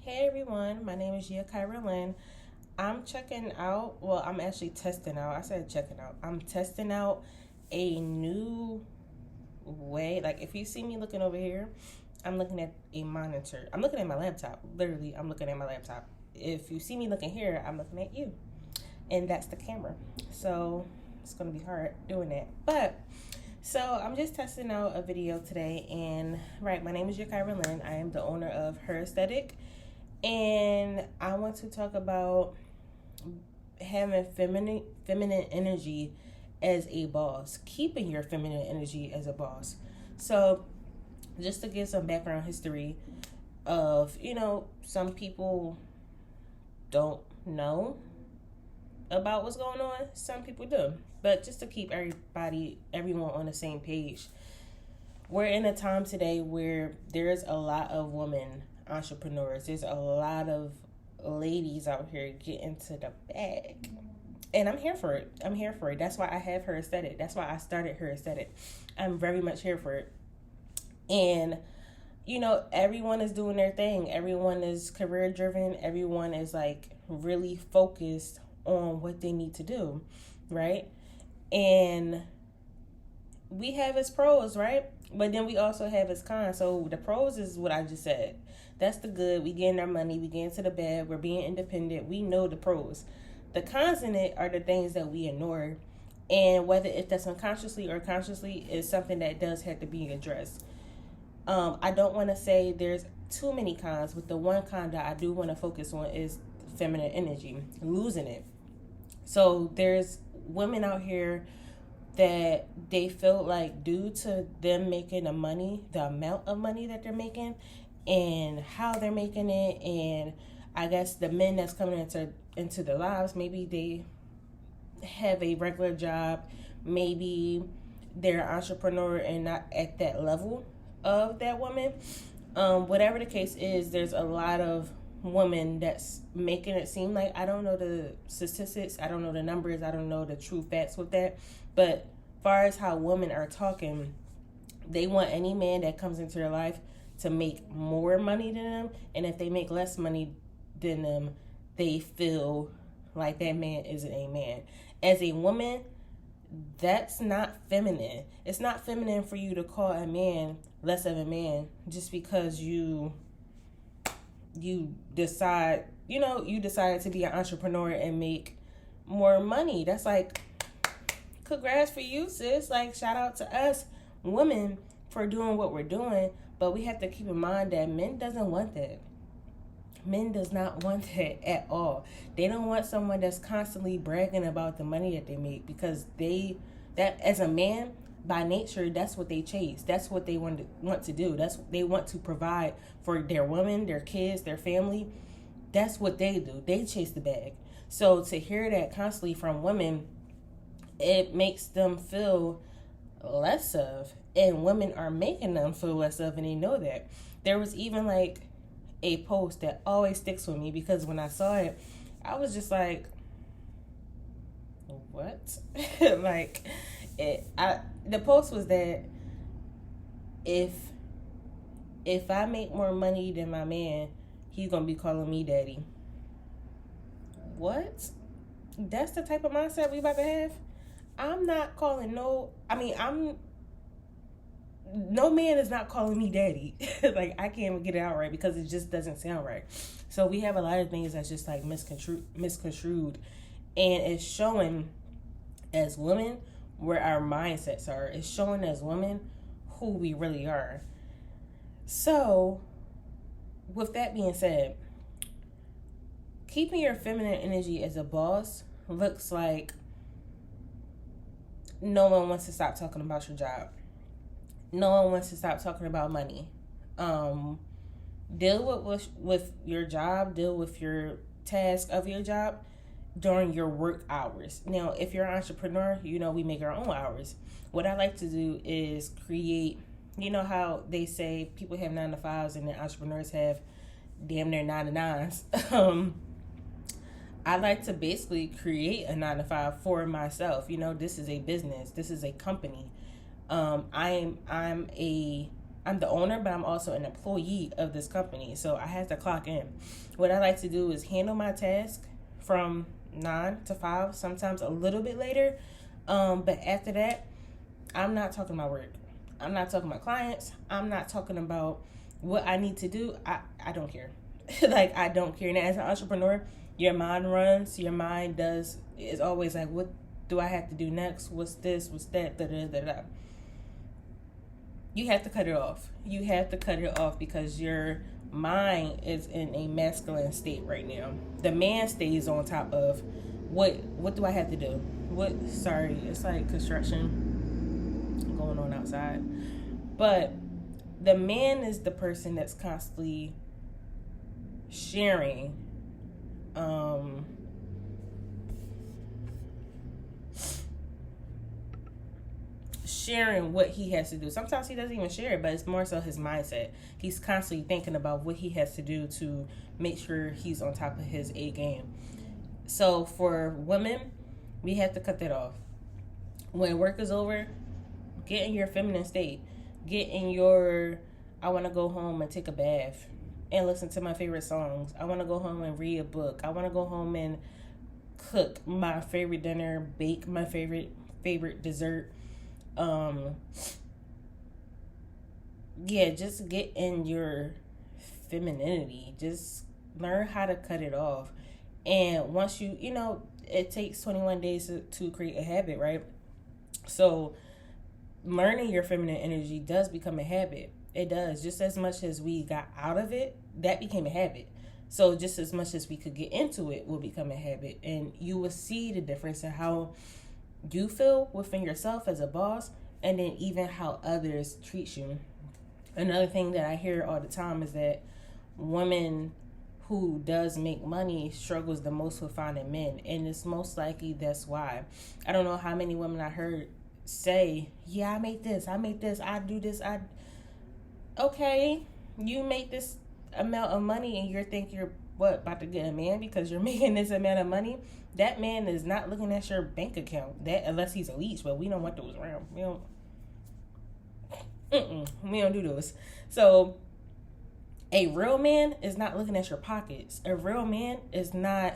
Hey everyone, my name is Gia Kyra Lynn. I'm actually testing out. I said checking out. I'm testing out a new way. Like, if you see me looking over here, I'm looking at a monitor. I'm looking at my laptop. Literally, I'm looking at my laptop. If you see me looking here, I'm looking at you. And that's the camera. So, it's going to be hard doing that. So I'm just testing out a video today. And, right, my name is Gia Kyra Lynn. I am the owner of Her Aesthetic. And I want to talk about having feminine energy as a boss, keeping your feminine energy as a boss. So, just to give some background history of, some people don't know about what's going on, some people do. But just to keep everyone on the same page, we're in a time today where there's a lot of women entrepreneurs. There's a lot of ladies out here getting to the bag. And I'm here for it. That's why I have Her Aesthetic. That's why I started Her Aesthetic. I'm very much here for it. And, everyone is doing their thing. Everyone is career driven. Everyone is like really focused on what they need to do, right? And we have its pros, right? But then we also have its cons. So the pros is what I just said. That's the good. We getting our money. We getting to the bad. We're being independent. We know the pros. The cons in it are the things that we ignore. And whether if that's unconsciously or consciously is something that does have to be addressed. I don't want to say there's too many cons, but the one con that I do want to focus on is feminine energy, losing it. So there's women out here that they feel like due to them making the amount of money that they're making and how they're making it, and I guess the men that's coming into their lives, maybe they have a regular job, maybe they're an entrepreneur and not at that level of that woman. Whatever the case is, there's a lot of women that's making it seem like, I don't know the statistics, I don't know the numbers, I don't know the true facts with that, but far as how women are talking, they want any man that comes into their life to make more money than them, and if they make less money than them, they feel like that man isn't a man. As a woman, that's not feminine. It's not feminine for you to call a man less of a man just because you decide, you decided to be an entrepreneur and make more money. That's like, congrats for you, sis. Like, shout out to us women for doing what we're doing. But we have to keep in mind that men doesn't want that. Men does not want that at all. They don't want someone that's constantly bragging about the money that they make, because that as a man, by nature, that's what they chase. That's what they want to do. They want to provide for their women, their kids, their family. That's what they do. They chase the bag. So to hear that constantly from women, it makes them feel less of, and women are making them feel less of, and they know that. There was even like a post that always sticks with me, because when I saw it, I was just like, what? Like, the post was that if I make more money than my man, he's gonna be calling me daddy. What? That's the type of mindset we about to have? I'm not calling no man is not calling me daddy. Like, I can't even get it out right because it just doesn't sound right. So we have a lot of things that's just like misconstrued, and it's showing as women where our mindsets are. It's showing as women who we really are. So with that being said, keeping your feminine energy as a boss looks like no one wants to stop talking about your job. No one wants to stop talking about money. Deal with your job. Deal with your task of your job during your work hours. Now, if you're an entrepreneur, we make our own hours. What I like to do is create, how they say people have 9 to 5s and the entrepreneurs have damn near 9 to 9s. I like to basically create a 9 to 5 for myself. This is a business. This is a company. I'm a I'm the owner, but I'm also an employee of this company. So I have to clock in. What I like to do is handle my task from 9 to 5, sometimes a little bit later. But after that, I'm not talking about work. I'm not talking about clients. I'm not talking about what I need to do. I don't care. Like, I don't care. And as an entrepreneur, your mind runs. Your mind is always like, what do I have to do next? What's this? What's that? Da, da, da, da. You have to cut it off. You have to cut it off because your mind is in a masculine state right now. The man stays on top of what do I have to do? Sorry, it's like construction going on outside. But the man is the person that's constantly sharing sharing what he has to do. Sometimes he doesn't even share it, but it's more so his mindset. He's constantly thinking about what he has to do to make sure he's on top of his A game. So for women, we have to cut that off. When work is over, get in your feminine state. Get in your, I want to go home and take a bath and listen to my favorite songs. I want to go home and read a book. I want to go home and cook my favorite dinner, bake my favorite dessert. Just get in your femininity. Just learn how to cut it off. And once it takes 21 days to create a habit, right? So learning your feminine energy does become a habit. It does. Just as much as we got out of it, that became a habit. So just as much as we could get into it will become a habit. And you will see the difference in how you feel within yourself as a boss, and then even how others treat you. Another thing that I hear all the time is that women who does make money struggles the most with finding men, and it's most likely that's why. I don't know how many women I heard say, yeah, I make this, I do this, okay, you make this amount of money and you think you're about to get a man because you're making this amount of money. That man is not looking at your bank account, that unless he's a leech, but we don't want those around. We don't do those. So a real man is not looking at your pockets. A real man is not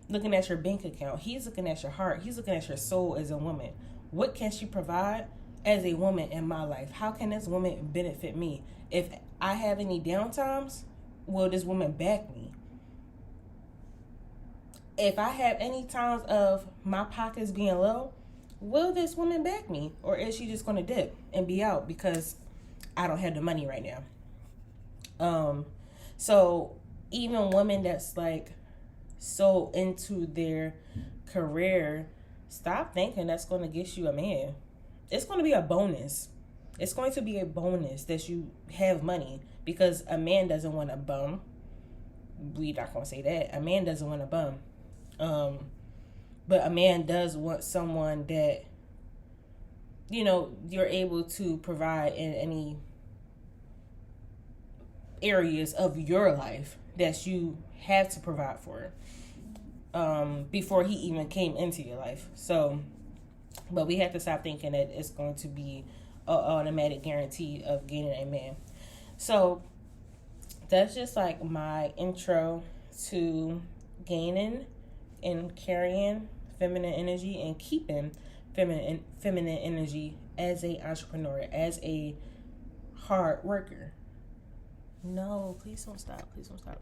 looking at your bank account. He's looking at your heart. He's looking at your soul as a woman. What can she provide as a woman in my life? How can this woman benefit me? If I have any downtimes, will this woman back me? If I have any times of my pockets being low, will this woman back me? Or is she just going to dip and be out because I don't have the money right now? So even women that's like so into their career, stop thinking that's going to get you a man. It's going to be a bonus. It's going to be a bonus that you have money, because a man doesn't want a bum. We're not going to say that. A man doesn't want a bum. But a man does want someone that, you're able to provide in any areas of your life that you have to provide for before he even came into your life. So, but we have to stop thinking that it's going to be an automatic guarantee of getting a man. So that's just like my intro to gaining and carrying feminine energy and keeping feminine energy as a entrepreneur, as a hard worker. No, please don't stop. Please don't stop.